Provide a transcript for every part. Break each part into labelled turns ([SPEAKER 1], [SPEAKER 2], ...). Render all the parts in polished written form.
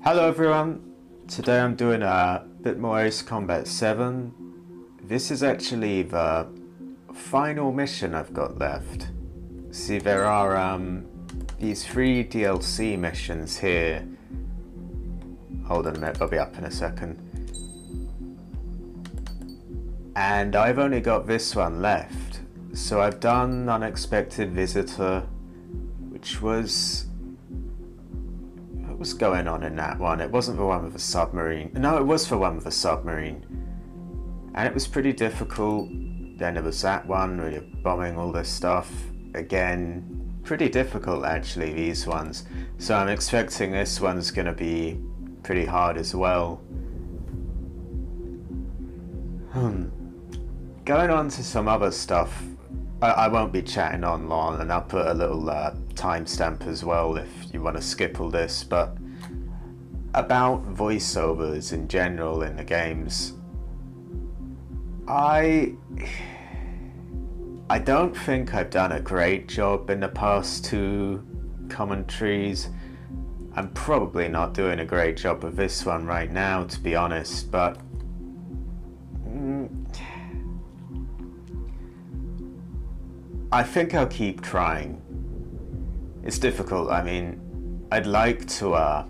[SPEAKER 1] Hello everyone, today I'm doing a bit more Ace Combat 7. This is actually the final mission I've got left. See, there are these 3 DLC missions here. Hold on a minute, they'll be up in a second. And I've only got this one left. So I've done Unexpected Visitor, which was... what was going on in that one? It wasn't the one with the submarine. No, it was the one with the submarine. And it was pretty difficult. Then there was that one where you're bombing all this stuff. Again, pretty difficult actually, these ones. So I'm expecting this one's going to be pretty hard as well. Going on to some other stuff. I won't be chatting on long, and I'll put a little timestamp as well if you want to skip all this, but about voiceovers in general in the games, I don't think I've done a great job in the past 2 commentaries. I'm probably not doing a great job of this one right now, to be honest, but I think I'll keep trying. It's difficult. I mean, I'd like to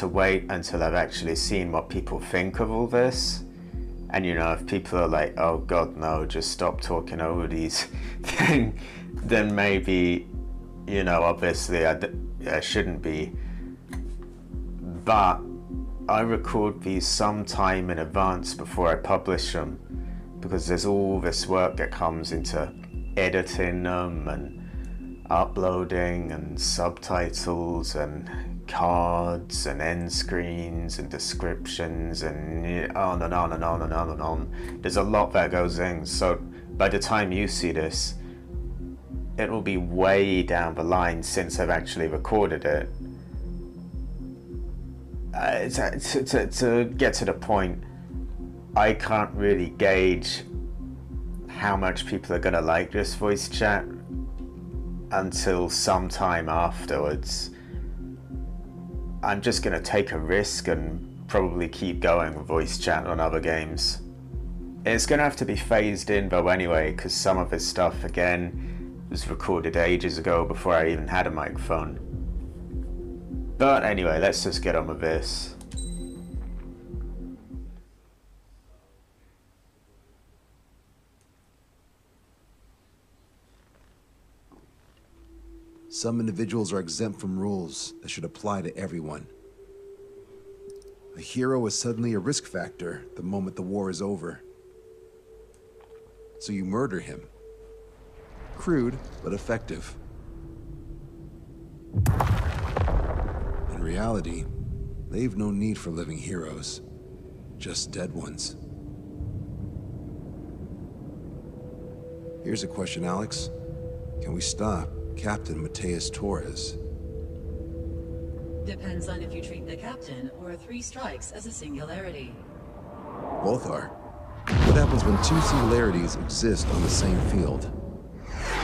[SPEAKER 1] wait until I've actually seen what people think of all this. And you know, if people are like, oh god no, just stop talking over these thing, then maybe, you know, obviously I shouldn't be. But I record these sometime in advance before I publish them, because there's all this work that comes into editing them and uploading and subtitles and cards and end screens and descriptions and on and on and on and on and on. There's a lot that goes in, so by the time you see this, it will be way down the line since I've actually recorded it. To get to the point, I can't really gauge how much people are gonna like this voice chat until sometime afterwards. I'm just gonna take a risk and probably keep going with voice chat on other games. It's gonna have to be phased in though anyway, because some of this stuff again was recorded ages ago before I even had a microphone. But anyway, let's just get on with this.
[SPEAKER 2] Some individuals are exempt from rules that should apply to everyone. A hero is suddenly a risk factor the moment the war is over. So you murder him. Crude, but effective. In reality, they've no need for living heroes, just dead ones. Here's a question, Alex. Can we stop Captain Mateus Torres?
[SPEAKER 3] Depends on if you treat the captain or 3 strikes as a singularity.
[SPEAKER 2] Both are. What happens when 2 singularities exist on the same field?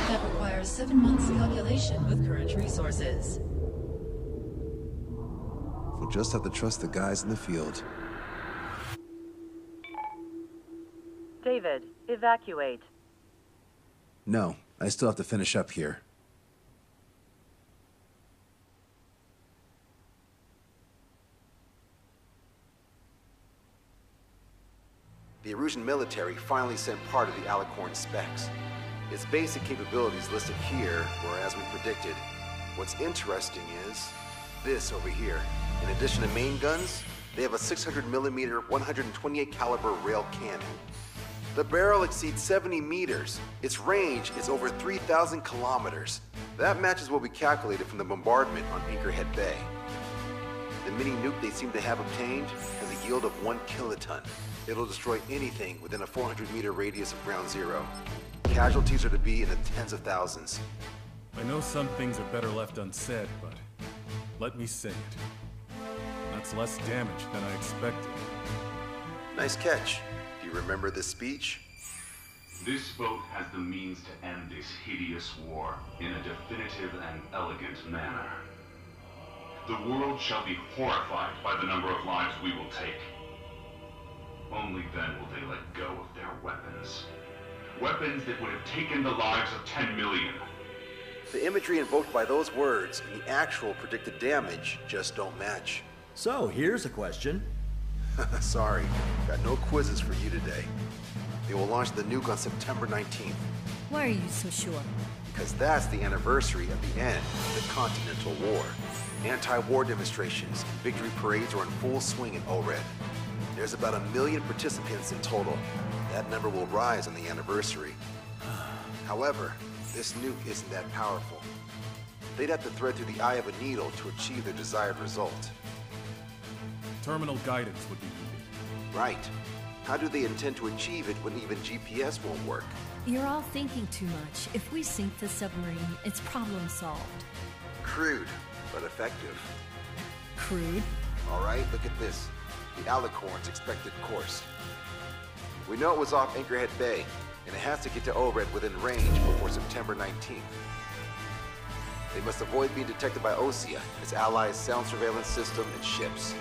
[SPEAKER 3] That requires 7 months calculation with current resources.
[SPEAKER 2] We'll just have to trust the guys in the field.
[SPEAKER 4] David, evacuate.
[SPEAKER 2] No, I still have to finish up here.
[SPEAKER 5] The Erusian military finally sent part of the Alicorn specs. Its basic capabilities listed here were as we predicted. What's interesting is this over here. In addition to main guns, they have a 600mm 128 caliber rail cannon. The barrel exceeds 70 meters. Its range is over 3,000 kilometers. That matches what we calculated from the bombardment on Anchorhead Bay. The mini nuke they seem to have obtained has a yield of 1 kiloton. It'll destroy anything within a 400-meter radius of ground zero. Casualties are to be in the tens of thousands.
[SPEAKER 6] I know some things are better left unsaid, but let me say it. That's less damage than I expected.
[SPEAKER 5] Nice catch. Do you remember this speech?
[SPEAKER 7] This vote has the means to end this hideous war in a definitive and elegant manner. The world shall be horrified by the number of lives we will take. Only then will they let go of their weapons. Weapons that would have taken the lives of 10 million.
[SPEAKER 5] The imagery invoked by those words and the actual predicted damage just don't match.
[SPEAKER 8] So, here's a question.
[SPEAKER 5] Sorry, got no quizzes for you today. They will launch the nuke on September 19th.
[SPEAKER 9] Why are you so sure?
[SPEAKER 5] Because that's the anniversary of the end of the Continental War. Anti-war demonstrations and victory parades are in full swing in ORED. There's about 1 million participants in total. That number will rise on the anniversary. However, this nuke isn't that powerful. They'd have to thread through the eye of a needle to achieve their desired result.
[SPEAKER 6] Terminal guidance would be needed.
[SPEAKER 5] Right. How do they intend to achieve it when even GPS won't work?
[SPEAKER 9] You're all thinking too much. If we sink the submarine, it's problem solved.
[SPEAKER 5] Crude, but effective.
[SPEAKER 9] Crude?
[SPEAKER 5] All right, look at this. The Alicorn's expected course. We know it was off Anchorhead Bay, and it has to get to ORED within range before September 19th. They must avoid being detected by Osea, its allies' sound surveillance system, and ships.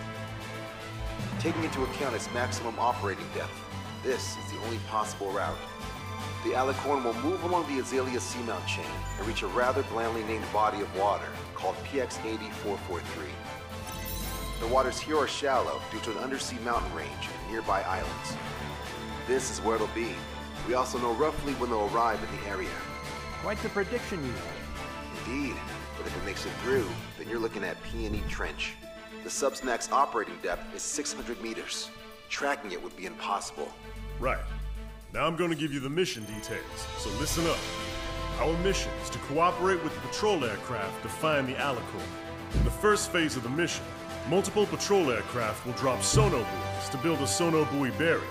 [SPEAKER 5] Taking into account its maximum operating depth, this is the only possible route. The Alicorn will move along the Azalea seamount chain and reach a rather blandly named body of water called PX-8443. The waters here are shallow due to an undersea mountain range and nearby islands. This is where it'll be. We also know roughly when they'll arrive in the area.
[SPEAKER 8] Quite the prediction you have.
[SPEAKER 5] Indeed, but if it makes it through, then you're looking at P&E Trench. The Subsnac's operating depth is 600 meters. Tracking it would be impossible.
[SPEAKER 10] Right. Now I'm going to give you the mission details, so listen up. Our mission is to cooperate with the patrol aircraft to find the Alicorn. In the first phase of the mission, multiple patrol aircraft will drop sono buoys to build a sono buoy barrier.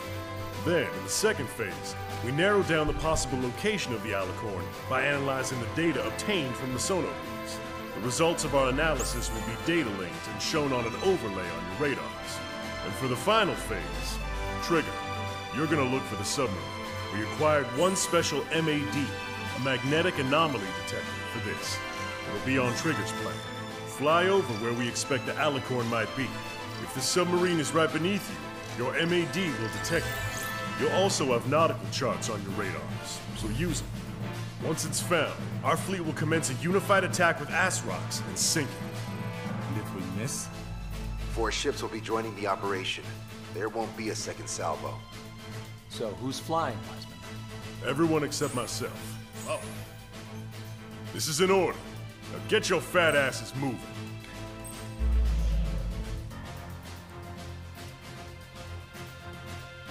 [SPEAKER 10] Then, in the second phase, we narrow down the possible location of the Alicorn by analyzing the data obtained from the sono buoys. The results of our analysis will be data linked and shown on an overlay on your radars. And for the final phase, Trigger, you're gonna look for the submarine. We acquired one special MAD, a magnetic anomaly detector, for this. It'll be on Trigger's plane. Fly over where we expect the Alicorn might be. If the submarine is right beneath you, your MAD will detect it. You'll also have nautical charts on your radars, so use them. Once it's found, our fleet will commence a unified attack with ass rocks and sink it.
[SPEAKER 6] And if we miss?
[SPEAKER 5] 4 ships will be joining the operation. There won't be a second salvo.
[SPEAKER 8] So, who's flying, Wiseman?
[SPEAKER 10] Everyone except myself. Oh. This is in order. Now get your fat asses moving.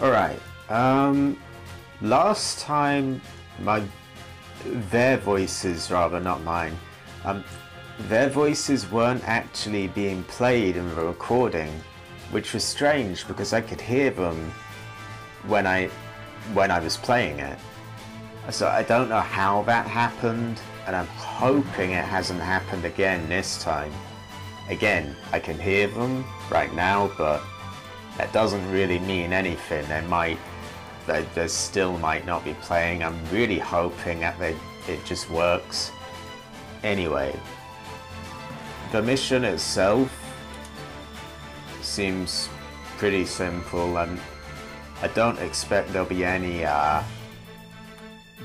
[SPEAKER 1] Alright, last time their voices, rather, not mine, their voices weren't actually being played in the recording, which was strange because I could hear them when I was playing it. So I don't know how that happened, and I'm hoping it hasn't happened again this time. Again, I can hear them right now, but that doesn't really mean anything. They still might not be playing. I'm really hoping that it just works. Anyway, the mission itself seems pretty simple, and I don't expect there'll be any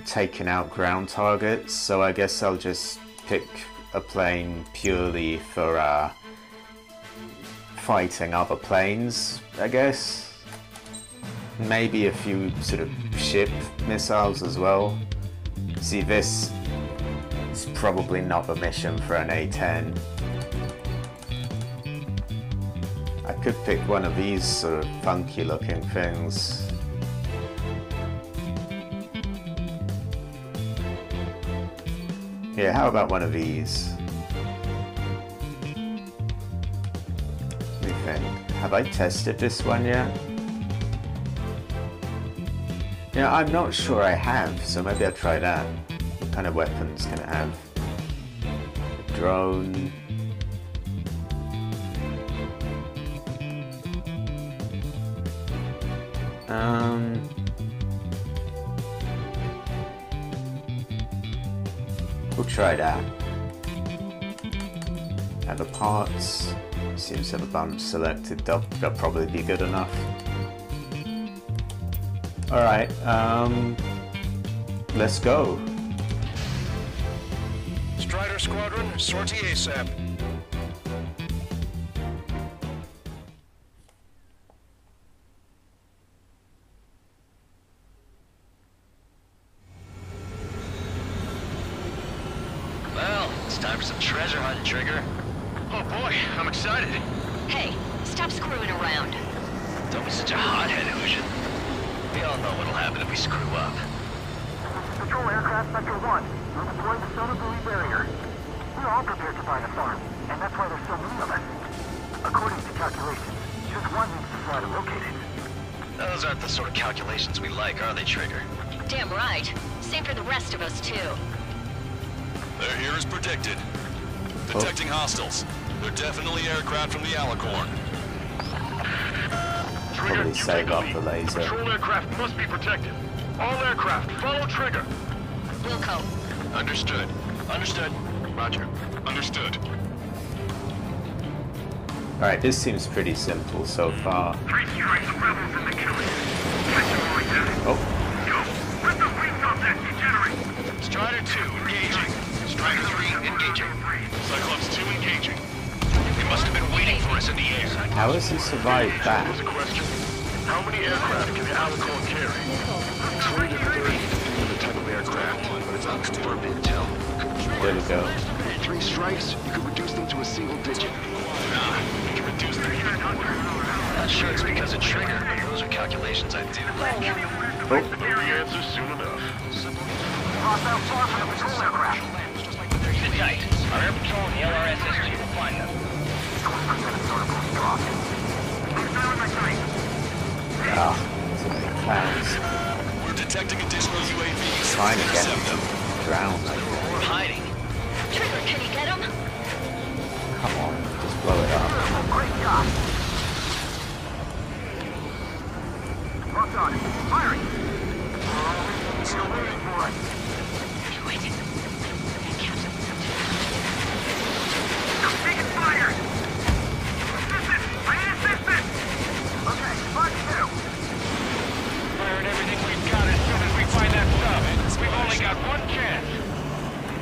[SPEAKER 1] taking out ground targets, so I guess I'll just pick a plane purely for fighting other planes, I guess. Maybe a few sort of ship missiles as well. See, this is probably not the mission for an A-10. I could pick one of these sort of funky looking things. Yeah, how about one of these? Let me think. Have I tested this one yet? Yeah, I'm not sure I have, so maybe I'll try that. What kind of weapons can it have? A drone. We'll try that. How the parts. Seems to have a bunch selected. They'll probably be good enough. Alright, let's go.
[SPEAKER 11] Strider Squadron, sortie ASAP.
[SPEAKER 12] Well, it's time for some treasure hunting, Trigger.
[SPEAKER 11] Oh boy, I'm excited.
[SPEAKER 13] Hey, stop screwing around.
[SPEAKER 12] Don't be such a hothead, Ocean. We all know what'll happen if we screw up.
[SPEAKER 14] Patrol aircraft Sector 1. We're deploying the solar buoy barrier. We're all prepared to find a farm, and that's why there's so many of us. According to calculations, just one needs to fly to locate it.
[SPEAKER 12] Those aren't the sort of calculations we like, are they, Trigger?
[SPEAKER 13] Damn right. Same for the rest of us, too.
[SPEAKER 15] They're here as predicted. Detecting hostiles. They're definitely aircraft from the Alicorn.
[SPEAKER 1] Probably save up the laser.
[SPEAKER 11] Patrol aircraft must be protected. All aircraft, follow Trigger.
[SPEAKER 13] Wilco.
[SPEAKER 12] Understood. Understood. Roger. Understood.
[SPEAKER 1] Alright, this seems pretty simple so far. Oh.
[SPEAKER 11] Strider 2, engaging. Strider 3, engaging. Cyclops 2, engaging. They must have been waiting for us in the air.
[SPEAKER 1] How has he survived that?
[SPEAKER 11] Here's a question. How many aircraft can the Alicorn carry? 20 to 30, depending on the type of aircraft, but it's unconfirmed intel.
[SPEAKER 1] There we go.
[SPEAKER 5] 3 strikes, you could reduce them to a single digit.
[SPEAKER 12] Nah, we can reduce them even more. Not sure it's because of Trigger, but those are calculations I do.
[SPEAKER 11] Oh. The answer soon enough.
[SPEAKER 14] Hostile far from the patrol aircraft.
[SPEAKER 12] Sit tight. Our air patrol and the LRSSG will find them.
[SPEAKER 1] Ah, so many clowns.
[SPEAKER 15] We're detecting additional UAVs.
[SPEAKER 1] Trying to get
[SPEAKER 15] Intercept them.
[SPEAKER 1] drowned.
[SPEAKER 12] We're hiding.
[SPEAKER 13] Trigger, can you get him?
[SPEAKER 1] Come on, just blow it up.
[SPEAKER 14] Great job. Locked on. Firing. Still waiting for it.
[SPEAKER 13] Wait.
[SPEAKER 14] I'm taking fire. Assistant! I need assistance! Okay, mark 2.
[SPEAKER 11] Firing everything we've got as soon as we find that sub. We've only got one chance.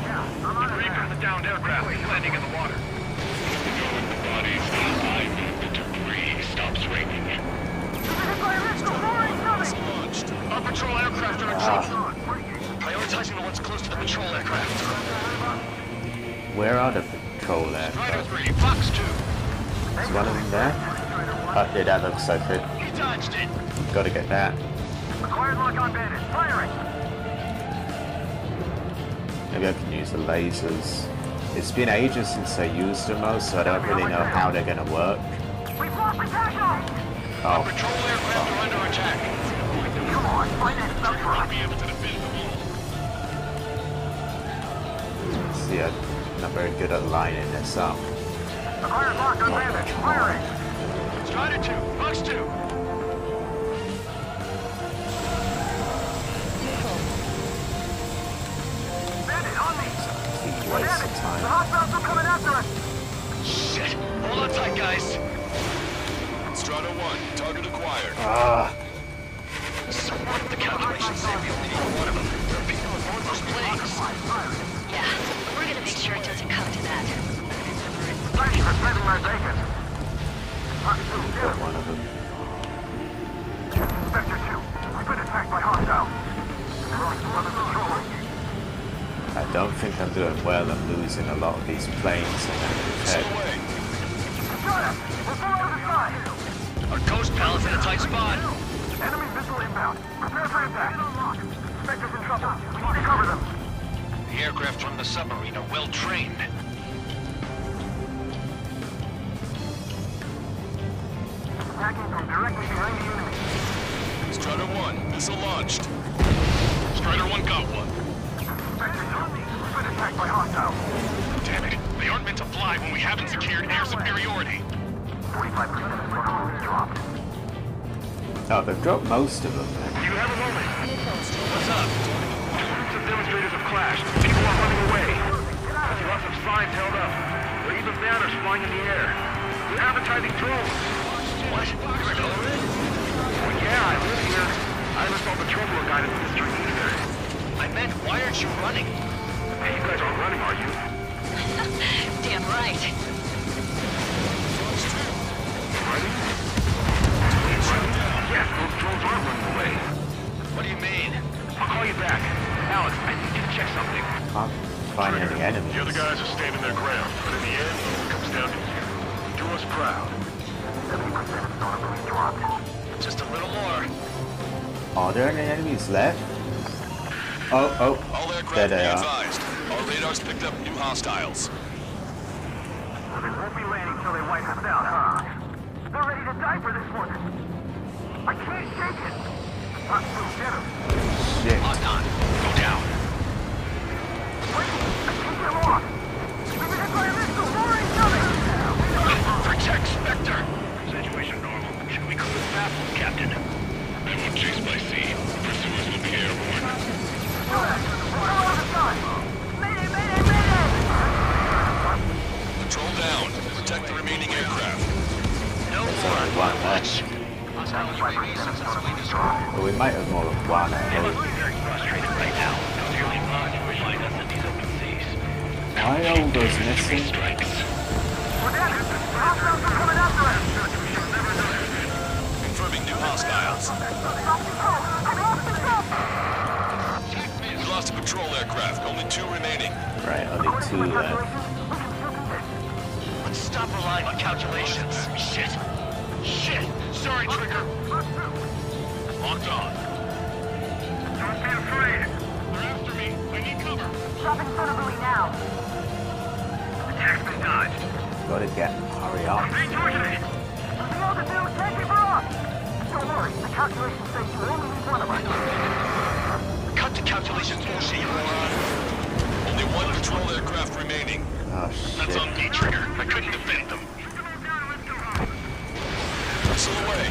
[SPEAKER 14] Yeah, I'm on it.
[SPEAKER 11] Debris from the downed aircraft is landing in the water. The body's still alive. The debris stops raining. Our patrol aircraft are in trouble. Prioritizing the ones close to the patrol aircraft.
[SPEAKER 1] Where are the patrol
[SPEAKER 11] Strider
[SPEAKER 1] aircraft?
[SPEAKER 11] 3, Fox 2.
[SPEAKER 1] Is one of them there? Oh, yeah, that looks like it.
[SPEAKER 11] He dodged it.
[SPEAKER 1] Gotta get that.
[SPEAKER 14] Acquired lock on bandit. Firing.
[SPEAKER 1] Maybe I can use the lasers. It's been ages since I used them most, so I don't really know how they're gonna work.
[SPEAKER 14] We've lost potential.
[SPEAKER 1] Oh.
[SPEAKER 11] Patrol aircraft are under attack.
[SPEAKER 14] Come on, find that sub for us.
[SPEAKER 11] Be able to defend the wall.
[SPEAKER 1] See, I'm not very good at lining this up.
[SPEAKER 14] Acquired lock on bandit. Firing.
[SPEAKER 11] Strider 2, Fox 2.
[SPEAKER 14] Bandit, on me.
[SPEAKER 1] Keep
[SPEAKER 14] We're
[SPEAKER 1] wasting
[SPEAKER 14] damaged. The
[SPEAKER 1] time.
[SPEAKER 14] hostiles are coming after us.
[SPEAKER 12] Shit. Hold on tight, guys.
[SPEAKER 15] Strata 1, target acquired.
[SPEAKER 1] Ah,
[SPEAKER 12] So what? The calculations say we only need one of them. There are people aboard those planes.
[SPEAKER 13] Yeah, we're gonna make sure it doesn't come to that.
[SPEAKER 14] Thank you for saving my bacon.
[SPEAKER 1] got one of them.
[SPEAKER 14] Sector 2, we've been attacked by hostiles. Lost one of the patrol.
[SPEAKER 1] I don't think I'm doing well. I'm losing a lot of these planes and
[SPEAKER 14] Got us! We're full out of the side!
[SPEAKER 12] Our ghost pal is in a tight spot.
[SPEAKER 14] Enemy missile inbound. Prepare for impact. Spectre's in trouble. We need to cover them.
[SPEAKER 11] The aircraft from the submarine are well trained.
[SPEAKER 14] Attacking from directly behind the enemy.
[SPEAKER 15] Strata 1, missile launched.
[SPEAKER 11] Strider 1 got one.
[SPEAKER 14] Spectre's on me. We've been attacked by hostiles.
[SPEAKER 11] Damn it. They aren't meant to fly when we haven't secured air superiority.
[SPEAKER 14] 45% of the patrol is dropped.
[SPEAKER 1] Oh, they've dropped most of them.
[SPEAKER 11] Do you have a moment? What's up? Some demonstrators have clashed. People are running away. I saw some signs held up. They're even
[SPEAKER 14] banners flying in the air. They're advertising drones.
[SPEAKER 11] What? You're still in?
[SPEAKER 14] Well, yeah, I live here. I never saw the trouble guide in the district either.
[SPEAKER 11] I meant, why aren't you running?
[SPEAKER 14] Hey, you guys aren't running, are you?
[SPEAKER 13] Damn right.
[SPEAKER 14] Running? Yes, those drones are running away.
[SPEAKER 11] What do you mean?
[SPEAKER 14] I'll call you back. Alex, I need you to check something.
[SPEAKER 1] Can't find any enemies.
[SPEAKER 10] The other guys are standing their ground, but in the end, it comes down to you. Do us proud.
[SPEAKER 14] 70% of sonar buoys dropped.
[SPEAKER 11] Just a little more.
[SPEAKER 1] Are there any enemies left? Oh,
[SPEAKER 15] All
[SPEAKER 1] there
[SPEAKER 15] aircraft
[SPEAKER 1] they
[SPEAKER 15] be
[SPEAKER 1] are.
[SPEAKER 15] advised. Our radars picked up new hostiles.
[SPEAKER 14] So they won't be landing till they wipe us out, huh? They're ready to die for this one. I can't shake it. I'm still generous.
[SPEAKER 1] Shit.
[SPEAKER 11] Locked on. Go down.
[SPEAKER 14] Wait, I can't get off. We've been hit by a missile. More incoming.
[SPEAKER 11] Protect Spectre. Situation normal. Should we call it fast, Captain?
[SPEAKER 7] They won't chase by sea. Pursuers will be airborne.
[SPEAKER 14] Mayday, mayday, mayday!
[SPEAKER 15] Patrol down. Protect the remaining aircraft.
[SPEAKER 11] No
[SPEAKER 1] That's
[SPEAKER 11] more.
[SPEAKER 1] only one left. But we might have more than one.
[SPEAKER 11] They must be very frustrated right now. Don't you leave much to find us in these open seas.
[SPEAKER 1] Why are all those missing?
[SPEAKER 11] Strikes.
[SPEAKER 14] We're dead. The hostiles are coming after us.
[SPEAKER 15] Confirming new hostiles. We lost a patrol aircraft. Only 2 remaining.
[SPEAKER 1] Right, only 2 left.
[SPEAKER 11] Let's stop relying on calculations. Shit. Shit. Sorry, Trigger. Locked on.
[SPEAKER 14] Don't be afraid.
[SPEAKER 11] They're after me. I need cover.
[SPEAKER 14] Dropping sonar buoy now. Attack's been dodged.
[SPEAKER 1] Gotta get, hurry up.
[SPEAKER 14] Retortionate. The altitude, take me for off. Don't worry, the calculations say you only need one of us.
[SPEAKER 11] Cut the calculations bullshit, you moron.
[SPEAKER 15] Only 1 patrol aircraft remaining.
[SPEAKER 1] Oh
[SPEAKER 11] That's
[SPEAKER 1] shit.
[SPEAKER 11] on me, Trigger. I couldn't defend them.
[SPEAKER 15] Missile away.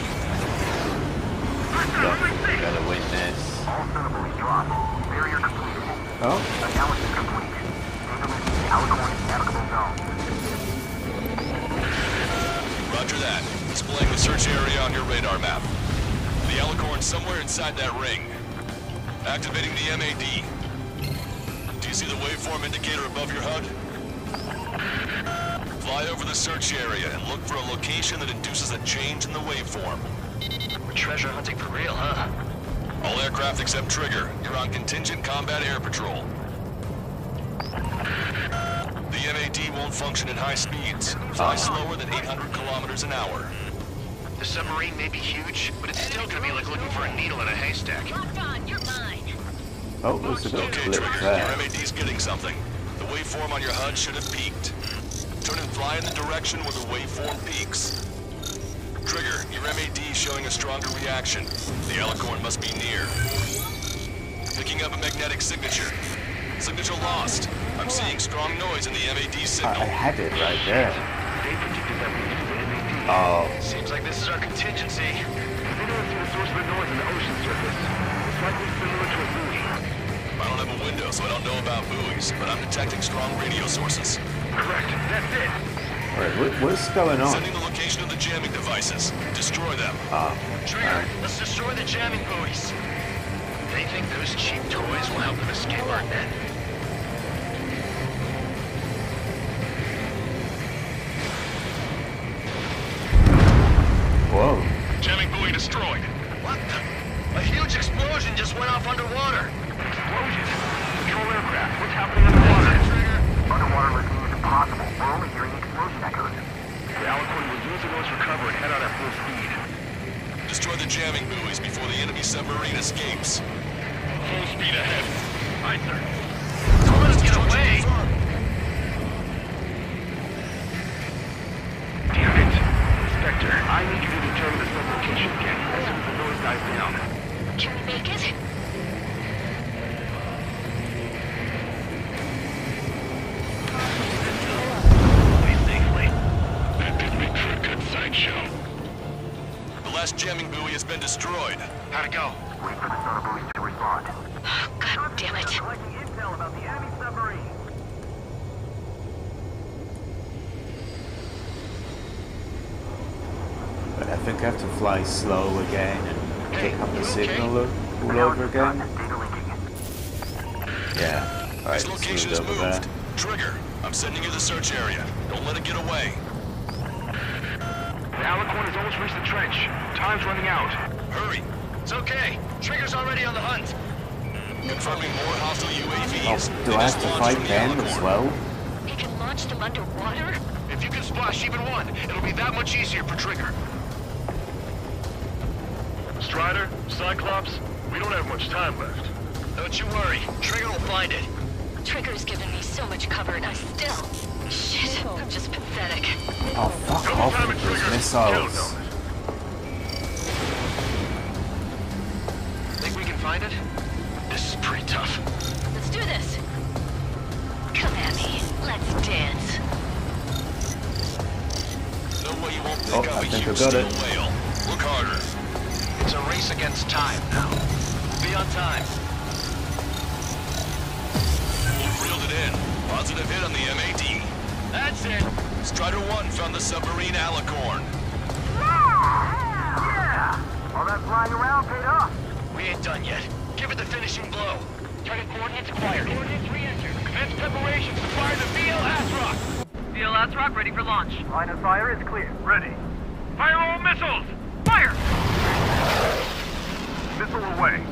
[SPEAKER 1] Gotta win this.
[SPEAKER 14] All sonar buoys dropped. Barrier completed.
[SPEAKER 1] Oh,
[SPEAKER 14] Analysis complete. Implementing the Alicorn navigable zone.
[SPEAKER 15] Roger that. Displaying the search area on your radar map. The Alicorn's somewhere inside that ring. Activating the MAD. Do you see the waveform indicator above your HUD? Fly over the search area and look for a location that induces a change in the waveform.
[SPEAKER 11] We're treasure hunting for real, huh?
[SPEAKER 15] All aircraft except Trigger, you're on contingent combat air patrol. The MAD won't function at high speeds. Fly slower than 800 kilometers an hour.
[SPEAKER 11] The submarine may be huge, but it's still gonna be like looking for a needle in a haystack.
[SPEAKER 13] Locked on, you're mine.
[SPEAKER 1] oh, there's a little
[SPEAKER 15] Okay,
[SPEAKER 1] blip
[SPEAKER 15] Trigger,
[SPEAKER 1] there.
[SPEAKER 15] your MAD's getting something. The waveform on your HUD should have peaked. Turn and fly in the direction where the waveform peaks. Trigger, your MAD is showing a stronger reaction. The Alicorn must be near. Picking up a magnetic signature. Signature lost. I'm seeing strong noise in the MAD
[SPEAKER 1] I
[SPEAKER 15] signal.
[SPEAKER 1] had it right there.
[SPEAKER 14] They predicted that we needed the MAD.
[SPEAKER 1] Oh,
[SPEAKER 11] Seems like this is our contingency.
[SPEAKER 14] They don't see the source of the noise in the ocean surface. It's likely similar to a buoy.
[SPEAKER 15] I don't have a window, so I don't know about buoys, but I'm detecting strong radio sources.
[SPEAKER 14] Correct. That's it.
[SPEAKER 1] alright, what's going on?
[SPEAKER 15] Sending the location of the jamming devices. Destroy them.
[SPEAKER 11] Trigger, let's destroy the jamming buoys. They think those cheap toys will help them escape our net.
[SPEAKER 1] Whoa.
[SPEAKER 11] Jamming buoy destroyed. What the? A huge explosion just went off underwater.
[SPEAKER 14] Explosion. Control aircraft. What's happening underwater? Underwater listening is impossible. We're only hearing explosion echoes. The Alicorn will use the noise recover and head out at full speed.
[SPEAKER 15] Destroy the jamming buoys before the enemy submarine escapes.
[SPEAKER 11] Full speed ahead. Aye, sir. Don't let us get away.
[SPEAKER 14] Damn it. Inspector, I need you to determine the sub-location again as soon as the noise dies down.
[SPEAKER 13] Can we make it?
[SPEAKER 11] Safely.
[SPEAKER 7] That could make for a good sideshow.
[SPEAKER 15] The last jamming buoy has been destroyed.
[SPEAKER 11] How'd it go?
[SPEAKER 14] Wait for the sonar buoys to respond.
[SPEAKER 13] God damn it.
[SPEAKER 14] Collecting intel about the enemy submarine.
[SPEAKER 1] like I have to fly slow again and pick up the signal all over again? Yeah. Alright,
[SPEAKER 15] This location is moved. Trigger, I'm sending you the search area. Don't let it get away.
[SPEAKER 11] The Alicorn has almost reached the trench. Time's running out.
[SPEAKER 15] Hurry.
[SPEAKER 12] It's okay. Trigger's already on the hunt.
[SPEAKER 15] Confirming more hostile UAVs.
[SPEAKER 1] Oh, do I have to fight them as well?
[SPEAKER 13] He can launch them underwater?
[SPEAKER 11] If you can splash even one, it'll be that much easier for Trigger. Strider, Cyclops, we don't have much time left.
[SPEAKER 12] Don't you worry. Trigger will find it.
[SPEAKER 13] Trigger's given me so much cover and I still... Shit, I'm just pathetic.
[SPEAKER 1] Oh, fuck off with those missiles.
[SPEAKER 11] Think we can find it? This is pretty tough.
[SPEAKER 13] Let's do this. Come at me. Let's dance.
[SPEAKER 15] No way you won't pick
[SPEAKER 1] Oh,
[SPEAKER 15] up
[SPEAKER 1] I
[SPEAKER 15] a
[SPEAKER 1] think I
[SPEAKER 15] huge
[SPEAKER 1] got
[SPEAKER 15] steel
[SPEAKER 1] it.
[SPEAKER 15] whale. Look harder.
[SPEAKER 12] It's a race against time now. We'll be on time.
[SPEAKER 15] You reeled it in. Positive hit on the MAD.
[SPEAKER 12] That's it.
[SPEAKER 15] Strider 1 found the submarine Alicorn.
[SPEAKER 14] Yeah! All that flying around paid off.
[SPEAKER 12] We ain't done yet. Give it the finishing blow. Target coordinates acquired. Coordinates re-entered. Commence preparations to fire the VL Asrock.
[SPEAKER 4] VL Asrock ready for launch.
[SPEAKER 14] Line of fire is clear.
[SPEAKER 11] Ready. Fire all missiles!
[SPEAKER 4] Fire!
[SPEAKER 11] Missile away.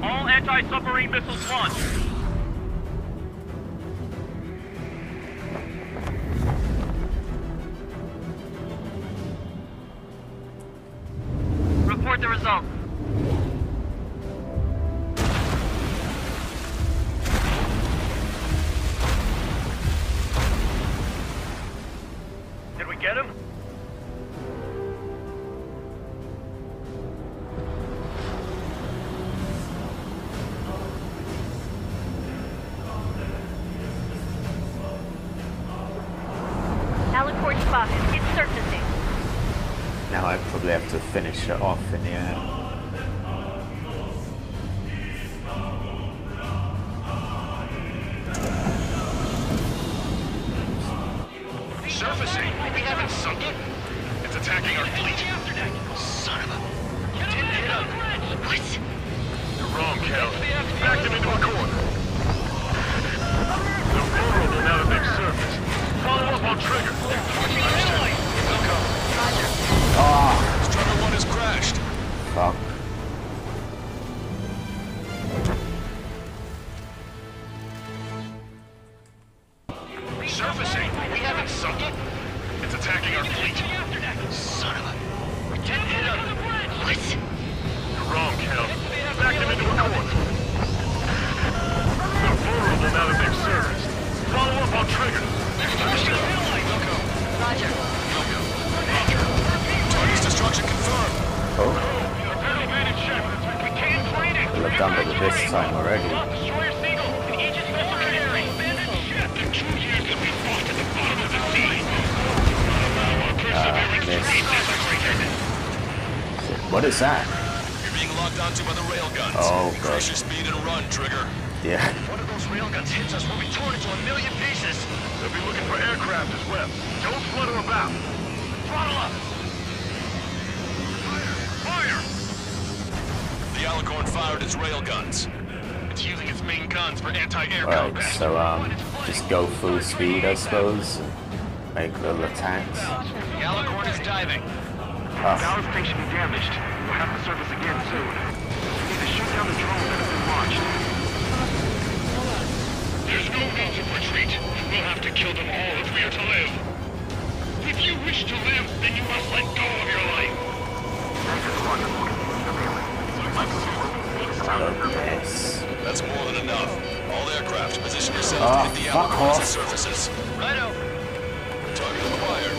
[SPEAKER 4] All anti-submarine missiles launched. Report the results.
[SPEAKER 11] Did we get him?
[SPEAKER 13] Alicorn spotted. It's surfacing.
[SPEAKER 1] Now I probably have to finish it off in the air.
[SPEAKER 11] Surfacing? We haven't sunk it? It's attacking our fleet. Son of a...
[SPEAKER 12] Didn't hit him.
[SPEAKER 13] What?
[SPEAKER 11] You're wrong, Cal. Backed him into a corner. They're vulnerable now that they've surfaced. Follow up on Trigger.
[SPEAKER 1] Ah!
[SPEAKER 15] Strider 1 has crashed.
[SPEAKER 1] Fuck.
[SPEAKER 11] Surfacing? We haven't sunk it? It's attacking our fleet. Son of a...
[SPEAKER 12] Didn't hit him.
[SPEAKER 13] What?
[SPEAKER 11] You're wrong, Cal. Backed him into a corner. They're vulnerable now that they've surfaced. Follow up on Trigger.
[SPEAKER 13] Roger.
[SPEAKER 15] Target's destruction confirmed.
[SPEAKER 1] Oh.
[SPEAKER 11] We can't find it.
[SPEAKER 1] Well, I've done it this time already.
[SPEAKER 11] Destroyer Seagull and Aegis vessel carry. Abandoned ship. The 2 years that we fought at the bottom of the sea.
[SPEAKER 1] What is that?
[SPEAKER 15] You're being locked onto by the railguns.
[SPEAKER 1] Oh,
[SPEAKER 15] Increase
[SPEAKER 1] God.
[SPEAKER 15] your speed and run, Trigger.
[SPEAKER 1] Yeah.
[SPEAKER 12] One of those railguns hits us, we'll be torn into a million pieces.
[SPEAKER 11] They'll be looking for aircraft as well. Don't flutter about.
[SPEAKER 12] Throttle up.
[SPEAKER 11] Fire!
[SPEAKER 15] The Alicorn fired its railguns.
[SPEAKER 11] It's using its main guns for anti-air
[SPEAKER 1] Alright,
[SPEAKER 11] combat.
[SPEAKER 1] so just go full speed, I suppose, and make little attacks.
[SPEAKER 12] The Alicorn is diving.
[SPEAKER 11] Ballast tank should be damaged. We'll have to surface again soon. We need to shoot down the drone that has been launched. There's no need to retreat. We'll have to kill them all if we are to live. If you wish to live, then you must let go of your life.
[SPEAKER 1] Yes.
[SPEAKER 15] That's more than enough. All aircraft, position yourself to hit the
[SPEAKER 1] fuck
[SPEAKER 15] Alicorn as
[SPEAKER 1] off.
[SPEAKER 15] it surfaces.
[SPEAKER 12] Righto.
[SPEAKER 15] Target acquired.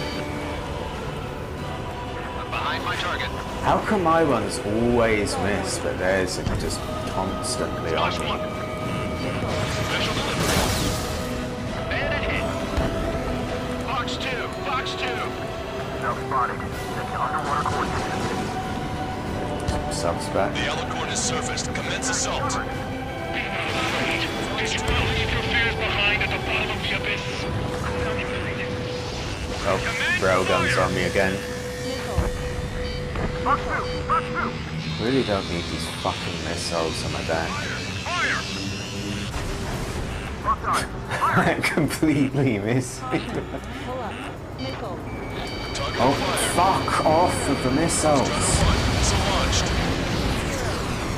[SPEAKER 12] I'm behind my target.
[SPEAKER 1] How come my ones always miss, but theirs are just constantly on me?
[SPEAKER 11] Special delivery.
[SPEAKER 12] Bandit hit. Fox 2. Fox 2.
[SPEAKER 14] No spotted. Take the underwater coordinates.
[SPEAKER 1] Suspect.
[SPEAKER 15] The Alicorn has surfaced. Commence assault.
[SPEAKER 11] Did you not leave your fears behind at the bottom of the abyss?
[SPEAKER 1] Oh, railguns on me again. Really don't need these fucking missiles on my back. Completely missed. Oh, fuck off with the missiles.
[SPEAKER 15] Missile launched.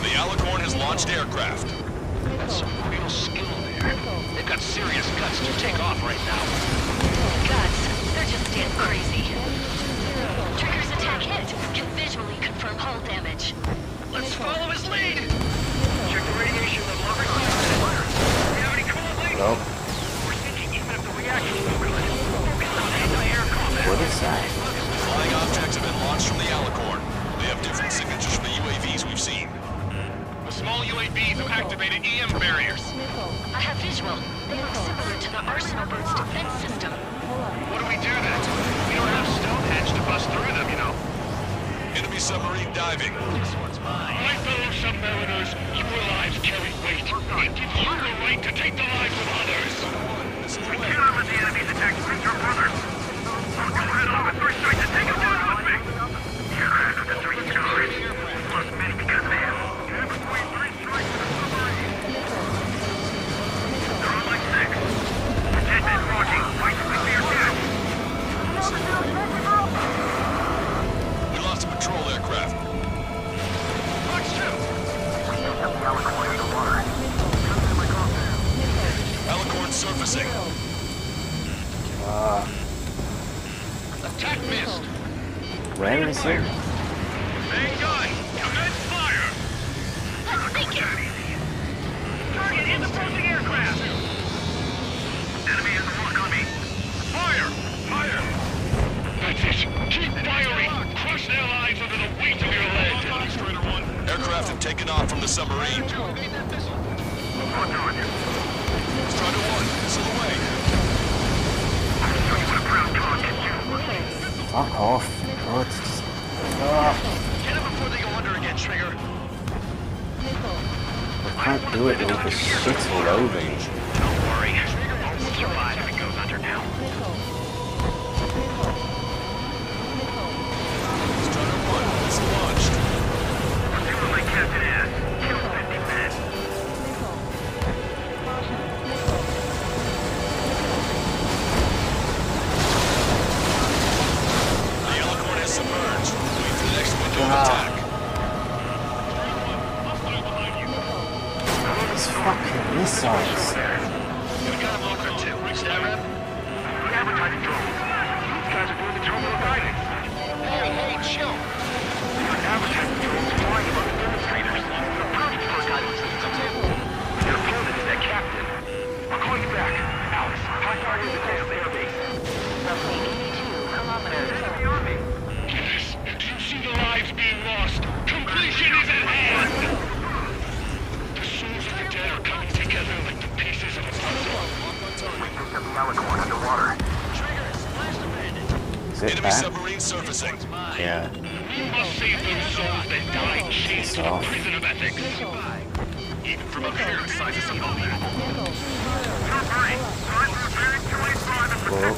[SPEAKER 15] The Alicorn has launched aircraft.
[SPEAKER 12] That's some real skill there. They've got serious guts to take off right now.
[SPEAKER 13] Guts? They're just damn crazy. Trigger's attack hit. Can visually confirm hull damage.
[SPEAKER 12] Let's follow his lead. Check the radiation level every 5 minutes. Do you have any cool leads?
[SPEAKER 1] Nope.
[SPEAKER 12] We're thinking even if the reaction's too good. Focus on anti-air combat.
[SPEAKER 1] What is that?
[SPEAKER 15] Flying objects have been launched from the Alicorn. They have different signatures from the UAVs we've seen.
[SPEAKER 11] The small UAVs have activated EM barriers.
[SPEAKER 13] I have visual. They look similar to the Arsenal Bird's defense system.
[SPEAKER 11] What do we do then? We don't have Stonehenge to bust through them, you know.
[SPEAKER 15] Enemy submarine diving.
[SPEAKER 12] This one's mine.
[SPEAKER 11] My fellow submariners, your lives carry weight. It gives you the right to take the lives of others.
[SPEAKER 12] We cannot let the enemy's attack reach our brothers. I'll go ahead on the first strike to take him down with me. The aircraft with the 3 scars. Plus many because of him. You have between 3 strikes with a submarine. They're on like 6. Attention, walking. Fight to clear dead.
[SPEAKER 15] We lost a patrol aircraft.
[SPEAKER 12] Watch 2.
[SPEAKER 15] Alicorn surfacing.
[SPEAKER 11] Attack missed.
[SPEAKER 1] Where is it?
[SPEAKER 11] Main gun, commence fire.
[SPEAKER 13] Let's make it.
[SPEAKER 12] Target is approaching aircraft. Enemy has a lock on me.
[SPEAKER 11] Fire! Fire! That's it. Keep firing. Crush their lives under the weight of your lead. Destroyer 1.
[SPEAKER 15] Aircraft have taken off from the submarine. Strider 1, missile away.
[SPEAKER 1] Fuck off. Oh, it's just...
[SPEAKER 12] Get him before they go under again, Trigger.
[SPEAKER 1] I can't do it with the shit all over me.
[SPEAKER 12] Don't worry. We'll survive if it goes under now.
[SPEAKER 15] Strider 1, missile launched.
[SPEAKER 12] Let's see what my captain has. Kill 50 men.
[SPEAKER 15] The Alicorn has submerged. Wait for the next window of attack.
[SPEAKER 1] These fucking missiles.
[SPEAKER 12] We got him local too. Stat rep? We advertising drones. These guys are doing the terminal guidance. Hey, chill. We got advertising drones flying above the demonstrators. The perfect for a guidance system. Your opponent is that captain. I'll call you back. Alex, how far is the damn airbase?
[SPEAKER 13] Roughly 82 kilometers.
[SPEAKER 12] Enemy army.
[SPEAKER 11] Yes, do you see the lives being lost? Completion is at hand! The souls of the dead are coming together like the pieces of a puzzle.
[SPEAKER 12] We picked up the Alicorn underwater.
[SPEAKER 1] Is it
[SPEAKER 15] Enemy
[SPEAKER 1] back?
[SPEAKER 15] submarine surfacing.
[SPEAKER 1] Yeah.
[SPEAKER 11] We must save those souls that died chained to the prison of ethics. Even from up here, it sizes up on that.
[SPEAKER 1] Well,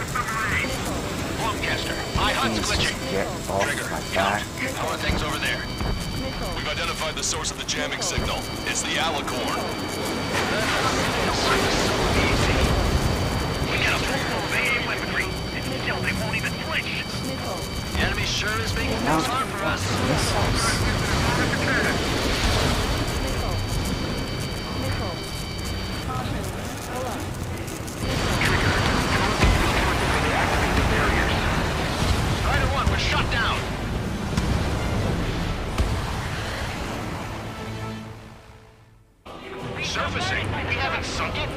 [SPEAKER 12] Longcaster, my HUD's glitching.
[SPEAKER 1] get off my back.
[SPEAKER 12] How are things over there?
[SPEAKER 15] We've identified the source of the jamming signal. It's the Alicorn.
[SPEAKER 12] We got a full AA weaponry, and still they won't even flinch. The enemy sure is making things hard for us. Strider 1, we're shut down. Surfacing. We haven't sunk it.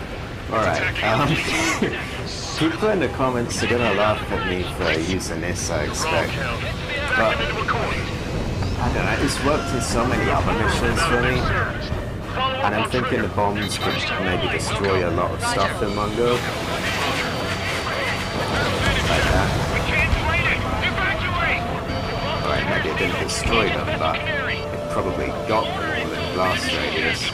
[SPEAKER 1] Alright, people in the comments are gonna laugh at me for using this, I expect. But, I don't know, it's worked in so many other missions for me. And I'm thinking the bombs could maybe destroy a lot of stuff in one go. Like that. Alright, maybe it didn't destroy them, but it probably got them all in blast radius.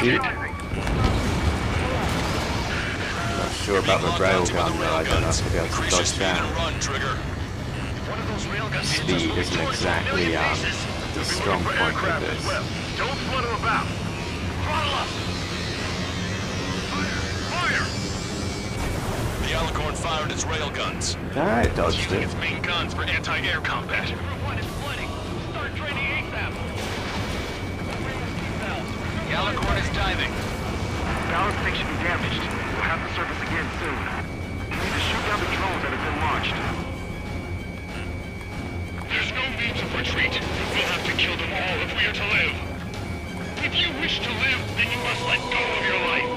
[SPEAKER 1] See? sure about the railgun though. I don't know if I'll be able to dodge down. Speed isn't exactly the strong point of this.
[SPEAKER 12] Don't flutter about. Throttle up. Fire!
[SPEAKER 15] The Alicorn fired its railguns.
[SPEAKER 1] Alright, dodged it.
[SPEAKER 11] Its main guns for anti-air combat.
[SPEAKER 12] Group 1 is flooding. Start training ASAP.
[SPEAKER 11] The Alicorn is diving.
[SPEAKER 14] Balance tank should be damaged. We'll have to surface again soon. We need to shoot down the drones that have been launched.
[SPEAKER 11] There's no means of retreat. We'll have to kill them all if we are to live. If you wish to live, then you must let go of your life.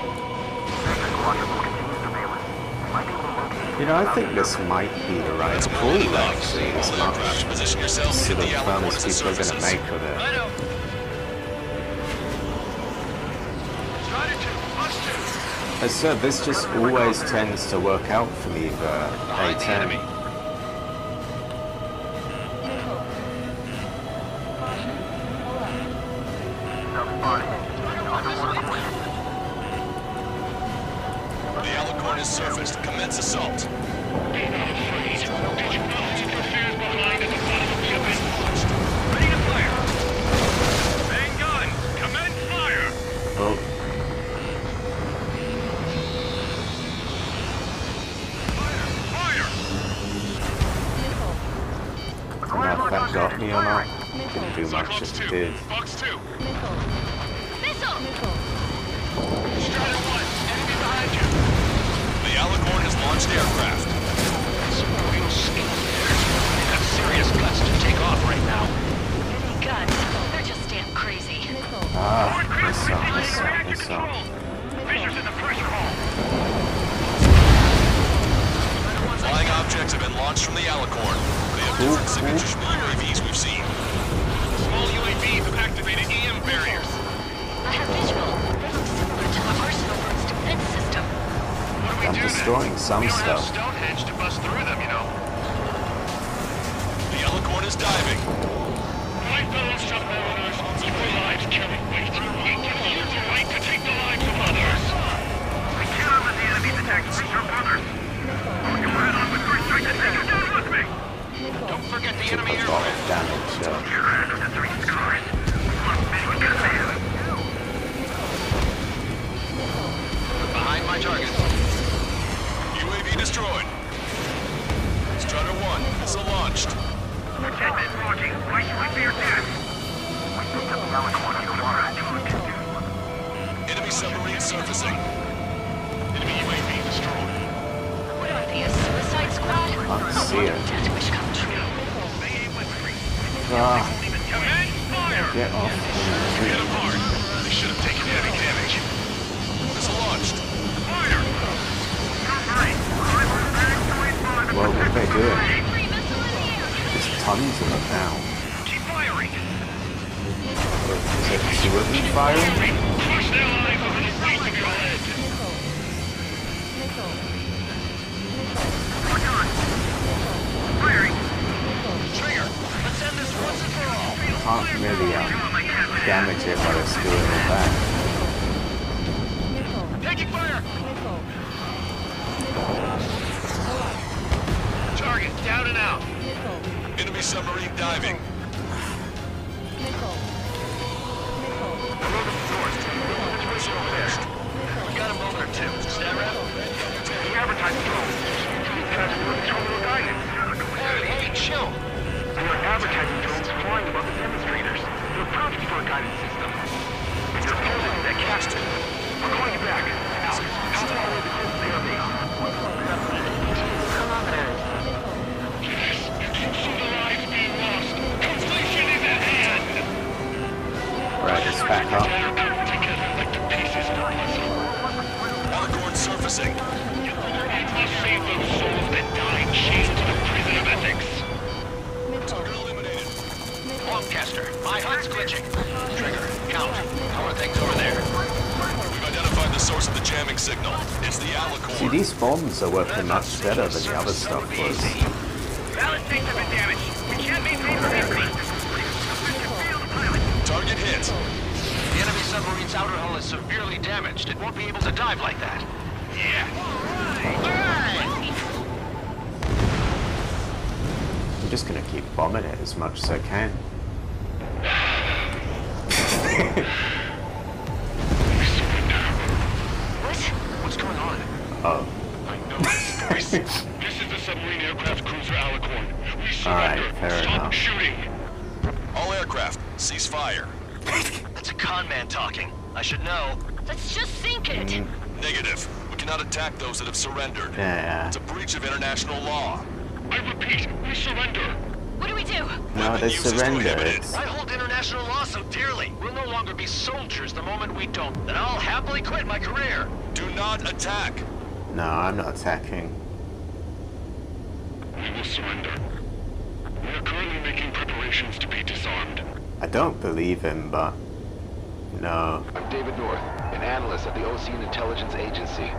[SPEAKER 1] You know, I think this might be the right call, actually, as much sort of fun as people are going to make of it. As I said, this just always tends to work out for me, the A10.
[SPEAKER 15] The Alicorn is surfaced. Commence assault.
[SPEAKER 11] Be not afraid. Did you know the fears behind at the bottom of the abyss?
[SPEAKER 12] Ready to fire. Main gun. Commence fire.
[SPEAKER 1] Oh. I don't know if that got me or not. Didn't do much if it did.
[SPEAKER 11] Fox 2.
[SPEAKER 13] Missile!
[SPEAKER 11] Strider 1. Enemy behind you.
[SPEAKER 15] The Alicorn has launched aircraft.
[SPEAKER 11] Some real skill there. They've got serious guts to take off right now.
[SPEAKER 13] Any guts? They're just damn crazy.
[SPEAKER 1] Ah, missile.
[SPEAKER 12] Fissures in the pressure hole.
[SPEAKER 15] Flying objects have been launched from the Alicorn. They have different signatures from the UAVs we've seen.
[SPEAKER 11] Small UAVs have activated EM barriers.
[SPEAKER 13] I have visual. They look similar to the arsenal for its defense system.
[SPEAKER 12] What do we
[SPEAKER 1] I'm
[SPEAKER 12] do
[SPEAKER 1] destroying
[SPEAKER 12] then?
[SPEAKER 1] some
[SPEAKER 12] We don't have
[SPEAKER 1] stuff.
[SPEAKER 12] Stonehenge to bust through them, you know.
[SPEAKER 15] The Alicorn is diving.
[SPEAKER 11] My fellow submariners, your lives carry weight. We give you the right to take the lives of others.
[SPEAKER 12] We cannot let the enemy's attacks reach our brothers. We'll go head on with first strike and take you down with me.
[SPEAKER 11] Don't forget the
[SPEAKER 1] Took
[SPEAKER 11] enemy
[SPEAKER 1] a lot of
[SPEAKER 11] aircraft.
[SPEAKER 1] damage, so.
[SPEAKER 12] Your hand with the 3 scars. Look, man, we got there.
[SPEAKER 11] Behind my target.
[SPEAKER 15] UAV destroyed. Strider 1, missile launched.
[SPEAKER 12] 10 men walking. Why should we fear death? We picked up the Alicorn on the water.
[SPEAKER 15] Enemy submarine surfacing.
[SPEAKER 11] Enemy UAV destroyed.
[SPEAKER 13] What are they, a suicide squad?
[SPEAKER 1] Can't see it.
[SPEAKER 13] Death wish come true.
[SPEAKER 1] Ah,
[SPEAKER 12] Commence fire!
[SPEAKER 1] get off.
[SPEAKER 11] Get them hard. They should have taken heavy damage.
[SPEAKER 15] Missile launched.
[SPEAKER 12] Fire!
[SPEAKER 1] Well, what are they doing? There's tons of them now.
[SPEAKER 12] Keep firing!
[SPEAKER 1] Is it two of them firing?
[SPEAKER 11] Crush their lives over the weight of your head.
[SPEAKER 12] Look on! Firing!
[SPEAKER 11] Trigger, let's end this once and for all.
[SPEAKER 1] Can't really damage it while it's doing all that.
[SPEAKER 11] Taking fire! Target down and out.
[SPEAKER 15] Enemy submarine diving.
[SPEAKER 11] We got a moment or two. Stat rep?
[SPEAKER 14] The advertising drones. These guys are doing terminal guidance.
[SPEAKER 11] Hey, chill.
[SPEAKER 14] They are advertising drones flying above the demonstrators. They're perfect for a guidance system. If you're opposing that cast, we're calling you back. Out. How far away the closest they are based?
[SPEAKER 13] Kilometers.
[SPEAKER 11] Yes, you can see the lives being lost. Completion is at hand.
[SPEAKER 1] Right, it's back up.
[SPEAKER 11] Together like the pieces of a puzzle.
[SPEAKER 15] Alicorn surfacing.
[SPEAKER 11] It must save those souls that died chained to the prison of ethics.
[SPEAKER 15] Target eliminated.
[SPEAKER 11] Longcaster, my HUD's glitching. Trigger, count. How are things over there?
[SPEAKER 15] We've identified the source of the jamming signal. It's the
[SPEAKER 1] See,
[SPEAKER 15] Alicorn.
[SPEAKER 1] these bombs are working much better than the other stuff was.
[SPEAKER 12] Ballast tanks have been damaged. We can't maintain the aircraft.
[SPEAKER 15] Target hit.
[SPEAKER 11] The enemy submarine's outer hull is severely damaged. It won't be able to dive like that.
[SPEAKER 12] Yeah.
[SPEAKER 1] I'm just gonna keep bombing it as much as I can.
[SPEAKER 11] What's going on?
[SPEAKER 1] Oh.
[SPEAKER 11] I know this voice. This is the submarine aircraft cruiser Alicorn. We surrender.
[SPEAKER 1] Alright, fair
[SPEAKER 11] Stop
[SPEAKER 1] enough.
[SPEAKER 11] shooting.
[SPEAKER 15] All aircraft, cease fire.
[SPEAKER 8] That's a con man talking. I should know.
[SPEAKER 13] Let's just sink it.
[SPEAKER 15] Negative. We cannot attack those that have surrendered.
[SPEAKER 1] Yeah.
[SPEAKER 15] It's a breach of international law.
[SPEAKER 11] I repeat, we surrender.
[SPEAKER 13] What do we do?
[SPEAKER 1] No, they surrendered.
[SPEAKER 8] I hold international law so dearly. We'll no longer be soldiers the moment we don't. Then I'll happily quit my career.
[SPEAKER 15] Do not attack.
[SPEAKER 1] No, I'm not attacking.
[SPEAKER 11] We will surrender. We are currently making preparations to be disarmed.
[SPEAKER 1] I don't believe him, but no.
[SPEAKER 5] I'm David North, an analyst at the Ocean Intelligence Agency.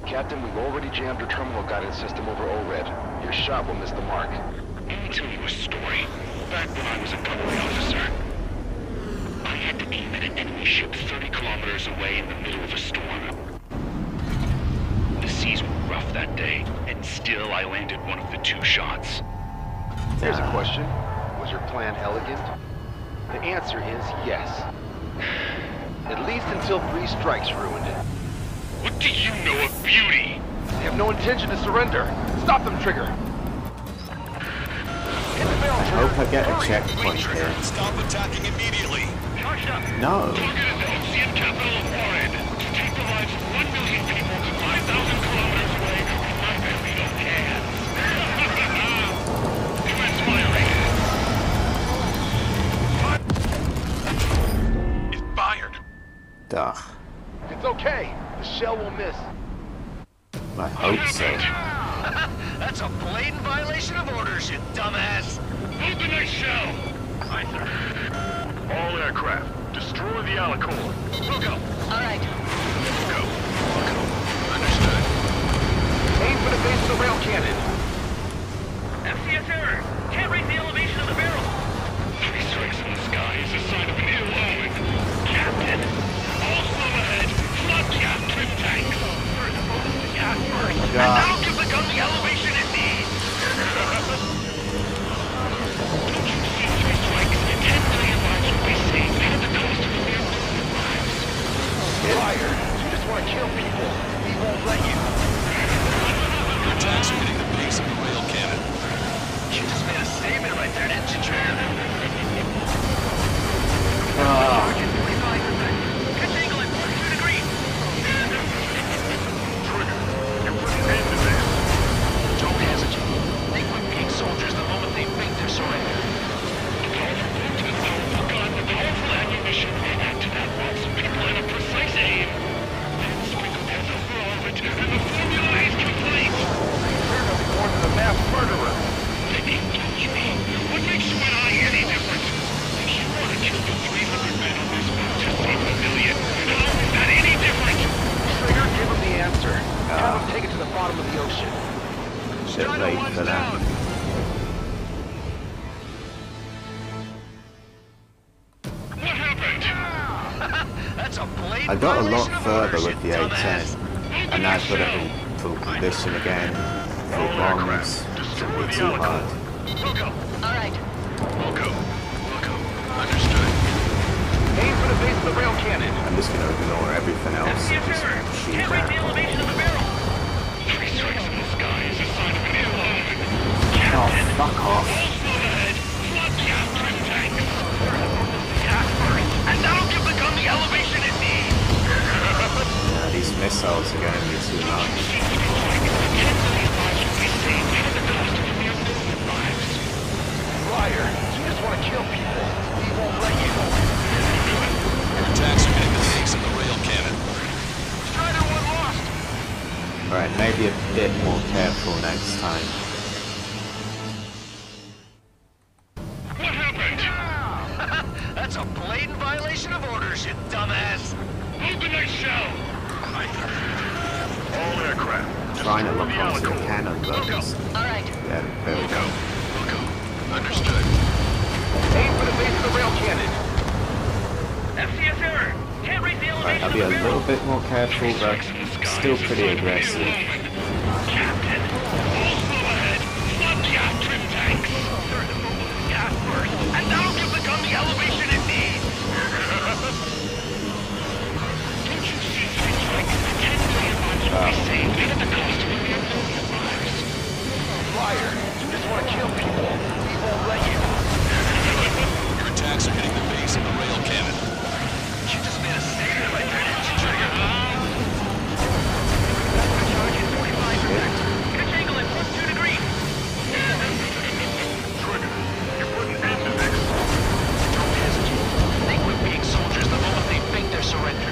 [SPEAKER 5] Captain, we've already jammed your terminal guidance system over ORED. Your shot will miss the mark.
[SPEAKER 11] Let me tell you a story. Back when I was a cavalry officer, I had to aim at an enemy ship 30 kilometers away in the middle of a storm. The seas were rough that day, and still I landed one of the 2 shots.
[SPEAKER 5] Here's a question. Was your plan elegant? The answer is yes. At least until 3 strikes ruined it.
[SPEAKER 11] What do you know of beauty?
[SPEAKER 5] They have no intention to surrender. Stop them, Trigger.
[SPEAKER 1] I hope I get a checkpoint here.
[SPEAKER 15] Stop attacking immediately.
[SPEAKER 11] Charged up.
[SPEAKER 1] No.
[SPEAKER 11] Target is the ocean capital of Orid. To take the lives of 1 million people 5,000 kilometers away. My family don't care. Commence firing. It's fired.
[SPEAKER 1] Duh.
[SPEAKER 5] It's okay. The shell will miss.
[SPEAKER 1] I hope so.
[SPEAKER 8] That's a blatant violation of orders, you dumbass.
[SPEAKER 11] Load the next shell. Aye, sir. All aircraft, destroy the Alicorn. We'll go.
[SPEAKER 13] All right.
[SPEAKER 11] Go.
[SPEAKER 15] Understood.
[SPEAKER 5] Aim for the base of the rail cannon.
[SPEAKER 4] FCS error. Can't raise the elevation of the barrel.
[SPEAKER 11] 3 strikes in the sky is a sign of an ill omen. Captain, all slow ahead. Flood gas trim tanks. First, focus the gas first. And now give the gun the elevation it needs. Don't you see 3 strikes and 10 million lives will be saved at the cost of a mere million lives?
[SPEAKER 5] Fire. You just want to kill people. We won't let you.
[SPEAKER 15] Your attacks are hitting the base of the rail cannon.
[SPEAKER 8] You just made a statement right there, didn't you, Trigger?
[SPEAKER 4] Pitch angle at 42 degrees.
[SPEAKER 11] Trigger, you put an end to this.
[SPEAKER 8] Don't hesitate. Think we're being soldiers the moment they make their surrender.
[SPEAKER 11] A powerful bolt and a powerful gun with powerful ammunition. Add to that lots of people and a precise aim. Then sprinkle death over all of it, and the formula is complete.
[SPEAKER 5] We're going to be born to the mass murderer.
[SPEAKER 11] What makes you and I any different? You want to kill the 300 men on this boat to save a million. How is that any different?
[SPEAKER 5] Trigger, give him the answer. Have him take it to the bottom of the ocean.
[SPEAKER 1] Bit late for that.
[SPEAKER 11] What happened?
[SPEAKER 8] That's a blatant
[SPEAKER 1] I got a lot
[SPEAKER 8] violation of
[SPEAKER 1] further
[SPEAKER 8] orders,
[SPEAKER 1] with the
[SPEAKER 8] you
[SPEAKER 1] A10,
[SPEAKER 8] dumbass.
[SPEAKER 1] and now I put it in full condition again. Full bombs. Shouldn't be too hard.
[SPEAKER 11] We'll go.
[SPEAKER 13] All right.
[SPEAKER 15] We'll go. We'll go. Understood.
[SPEAKER 5] Aim for the base of the rail cannon.
[SPEAKER 1] I'm just gonna ignore everything else.
[SPEAKER 4] FCS
[SPEAKER 1] and
[SPEAKER 4] error.
[SPEAKER 1] just shoot
[SPEAKER 4] Can't raise the
[SPEAKER 1] that.
[SPEAKER 4] elevation of the barrel.
[SPEAKER 11] 3 strikes in the sky is a sign of an ill omen.
[SPEAKER 1] Oh, fuck off.
[SPEAKER 11] All slow ahead. Flood gas trim tanks. First, focus the gas first. And now give the gun the elevation it needs.
[SPEAKER 1] Yeah, these missiles are going to be too much.
[SPEAKER 11] 10 million lives will be saved at the cost of a mere million lives.
[SPEAKER 5] Liar. You just want to kill people. We won't let you.
[SPEAKER 15] Your attacks are hitting the base of the rail cannon.
[SPEAKER 11] Strider 1 lost.
[SPEAKER 1] Alright, maybe a bit more careful next time.
[SPEAKER 11] What happened?
[SPEAKER 8] That's a blatant violation of orders, you dumbass.
[SPEAKER 11] Load the next shell. All aircraft.
[SPEAKER 1] Trying to look onto the cannon, but it's...
[SPEAKER 13] All right.
[SPEAKER 1] Yeah, there we go.
[SPEAKER 15] We'll go. Understood.
[SPEAKER 5] Aim for the base of the rail cannon.
[SPEAKER 4] FCS error. Can't raise the
[SPEAKER 1] Right,
[SPEAKER 4] elevation
[SPEAKER 1] I'll
[SPEAKER 4] of
[SPEAKER 1] be
[SPEAKER 4] the
[SPEAKER 1] a
[SPEAKER 4] barrel.
[SPEAKER 1] little bit more careful, but Still pretty aggressive.
[SPEAKER 12] Captain, full slow ahead. Flood the gas trim tanks. Turn the mobile to gas first, and that'll give the gun the elevation it needs. Don't you see things like 10 million lives will be saved, and at the cost of a million lives? Liar, you just want to kill people. We won't let you.
[SPEAKER 15] Your attacks are hitting the base of the rail cannon.
[SPEAKER 12] You just made a statement like that, didn't you, Trigger? Charge at 45%. Pitch angle at +2 degrees.
[SPEAKER 10] Trigger, you're putting end to this.
[SPEAKER 8] Don't hesitate. They quit being soldiers the moment they fake their surrender.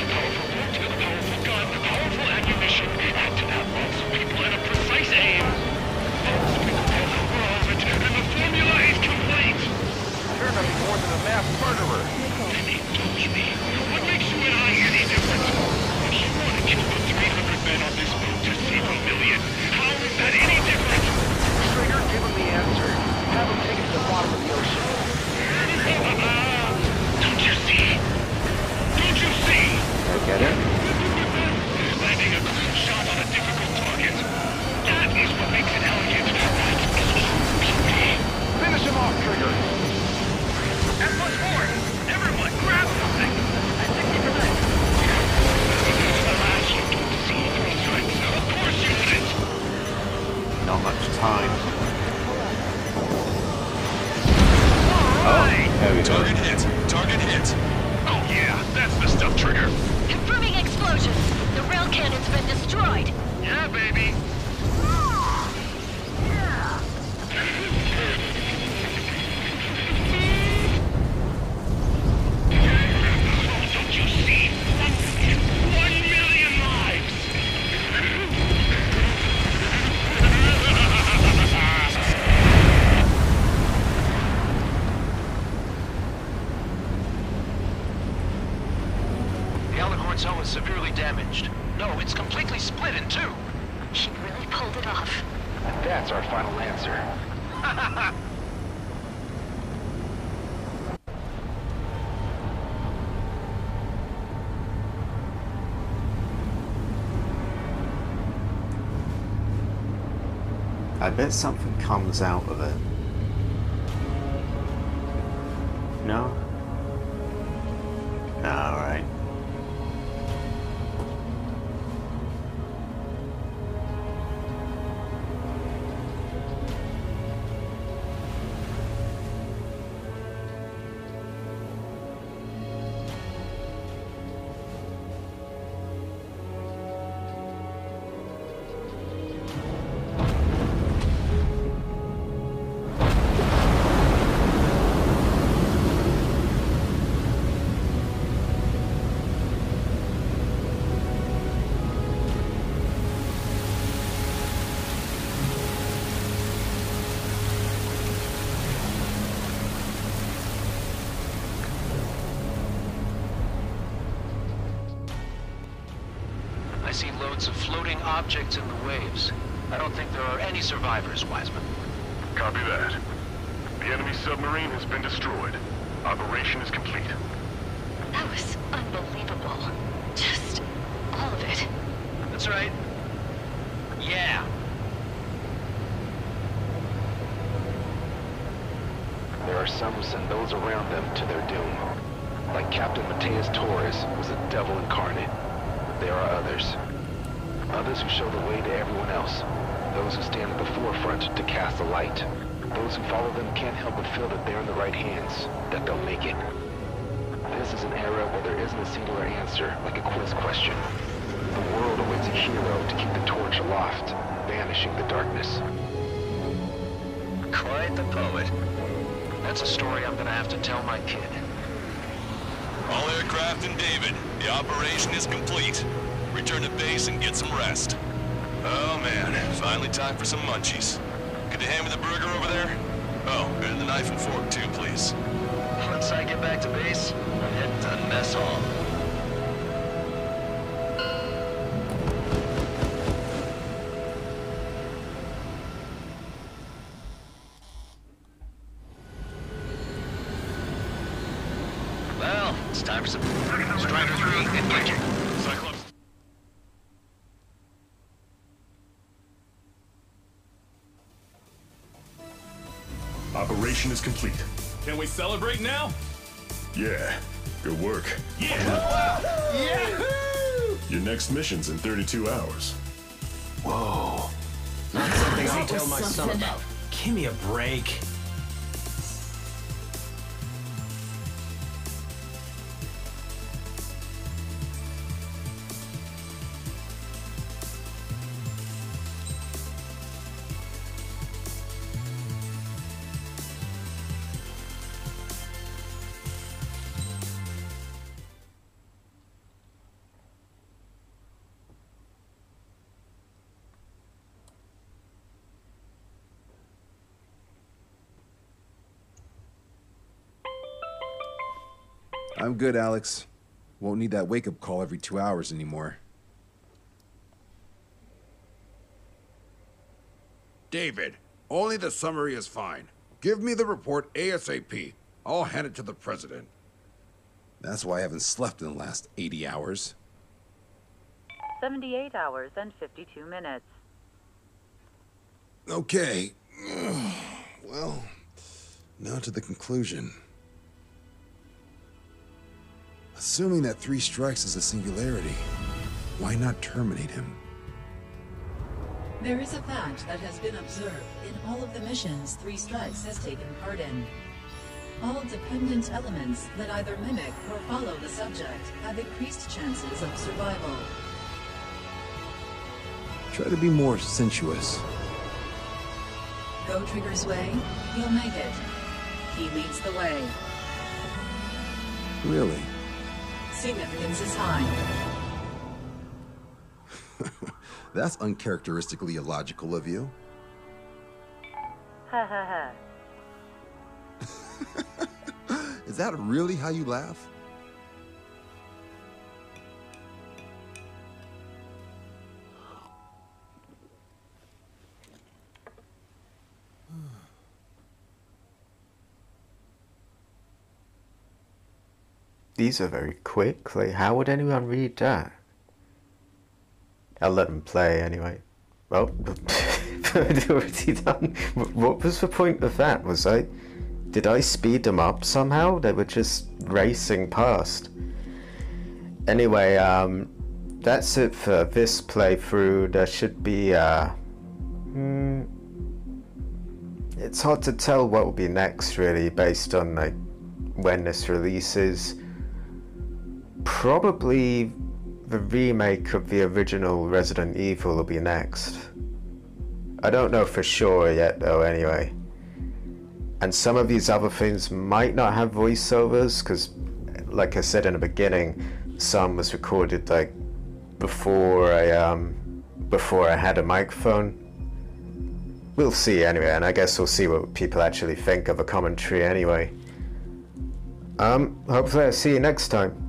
[SPEAKER 11] Powerful gun, powerful ammunition, active at lots of people and a precise aim. And the formula is complete.
[SPEAKER 12] You're nothing more than a mass murderer.
[SPEAKER 11] Indulge me. What makes you and I any different? If you want to kill the 300 men on this boat to save a million, how is that any different?
[SPEAKER 12] Trigger, give him the answer. Have him take it to the bottom of the ocean.
[SPEAKER 11] Don't you see? Don't you see?
[SPEAKER 1] I get it.
[SPEAKER 11] Landing a clean shot on a difficult target. That is what makes it elegant. That is true beauty.
[SPEAKER 12] Finish him off, Trigger.
[SPEAKER 4] At +4. Everyone, grab something. At 60%.
[SPEAKER 11] Alas, you don't see any threats. Of course you wouldn't.
[SPEAKER 1] Not much time.
[SPEAKER 4] Alright.
[SPEAKER 1] Oh, there we go.
[SPEAKER 15] Target hit. Target hit.
[SPEAKER 11] Oh yeah, that's the stuff, Trigger.
[SPEAKER 13] Confirming explosion. The rail cannon's been destroyed.
[SPEAKER 11] Yeah, baby. Don't you see? 1 million lives!
[SPEAKER 8] The Alicorn's hull is severely damaged. No, it's completely split in two.
[SPEAKER 13] She really pulled it off.
[SPEAKER 12] And that's our final answer.
[SPEAKER 1] I bet something comes out of it. No? Alright.
[SPEAKER 8] I see loads of floating objects in the waves. I don't think there are any survivors, Wiseman.
[SPEAKER 10] Copy that. The enemy submarine has been destroyed. Operation is complete.
[SPEAKER 13] That was unbelievable. Just all of it.
[SPEAKER 8] That's right. Yeah.
[SPEAKER 12] There are some who send those around them to their doom. Like Captain Mateus Torres was a devil incarnate. There are others. Others who show the way to everyone else. Those who stand at the forefront to cast a light. Those who follow them can't help but feel that they're in the right hands, that they'll make it. This is an era where there isn't a singular answer, like a quiz question. The world awaits a hero to keep the torch aloft, banishing the darkness.
[SPEAKER 8] Quite the poet. That's a story I'm gonna have to tell my kid.
[SPEAKER 15] All aircraft in David. The operation is complete. Return to base and get some rest. Oh man, finally time for some munchies. Could you hand me the burger over there? Oh, and the knife and fork too, please.
[SPEAKER 8] Once I get back to base, I'm heading to the mess hall. Well, it's time for some Strider 3 engaging.
[SPEAKER 10] Cyclops. operation is complete.
[SPEAKER 6] Can we celebrate now?
[SPEAKER 10] Yeah, good work.
[SPEAKER 6] Yeah! Yahoo!
[SPEAKER 10] Your next mission's in 32 hours.
[SPEAKER 16] Whoa. Not something I'll
[SPEAKER 9] That
[SPEAKER 16] tell
[SPEAKER 9] was
[SPEAKER 16] my son
[SPEAKER 9] something.
[SPEAKER 16] about. Give me a break.
[SPEAKER 2] I'm good, Alex. Won't need that wake-up call every 2 hours anymore.
[SPEAKER 17] David, only the summary is fine. Give me the report ASAP. I'll hand it to the president.
[SPEAKER 2] That's why I haven't slept in the last 80 hours.
[SPEAKER 18] 78 hours and 52 minutes.
[SPEAKER 2] Okay. Well, now to the conclusion. Assuming that 3 strikes is a singularity, why not terminate him?
[SPEAKER 3] There is a fact that has been observed in all of the missions 3 Strikes has taken part in. All dependent elements that either mimic or follow the subject have increased chances of survival.
[SPEAKER 2] Try to be more sensuous.
[SPEAKER 3] Go Trigger's way, he'll make it. He leads the way.
[SPEAKER 2] Really?
[SPEAKER 3] Significance is high.
[SPEAKER 2] That's uncharacteristically illogical of you.
[SPEAKER 18] Ha ha ha.
[SPEAKER 2] Is that really how you laugh?
[SPEAKER 1] These are very quick. Like, how would anyone read that? I'll let them play anyway. Well, I'd already done. What was the point of that? Did I speed them up somehow? They were just racing past. Anyway, that's it for this playthrough. There should be, it's hard to tell what will be next, really, based on, like, when this releases. Probably the remake of the original Resident Evil will be next. I don't know for sure yet though, anyway. And some of these other things might not have voiceovers, because like I said in the beginning, some was recorded like before I had a microphone. We'll see anyway, and I guess we'll see what people actually think of a commentary anyway. Hopefully I'll see you next time.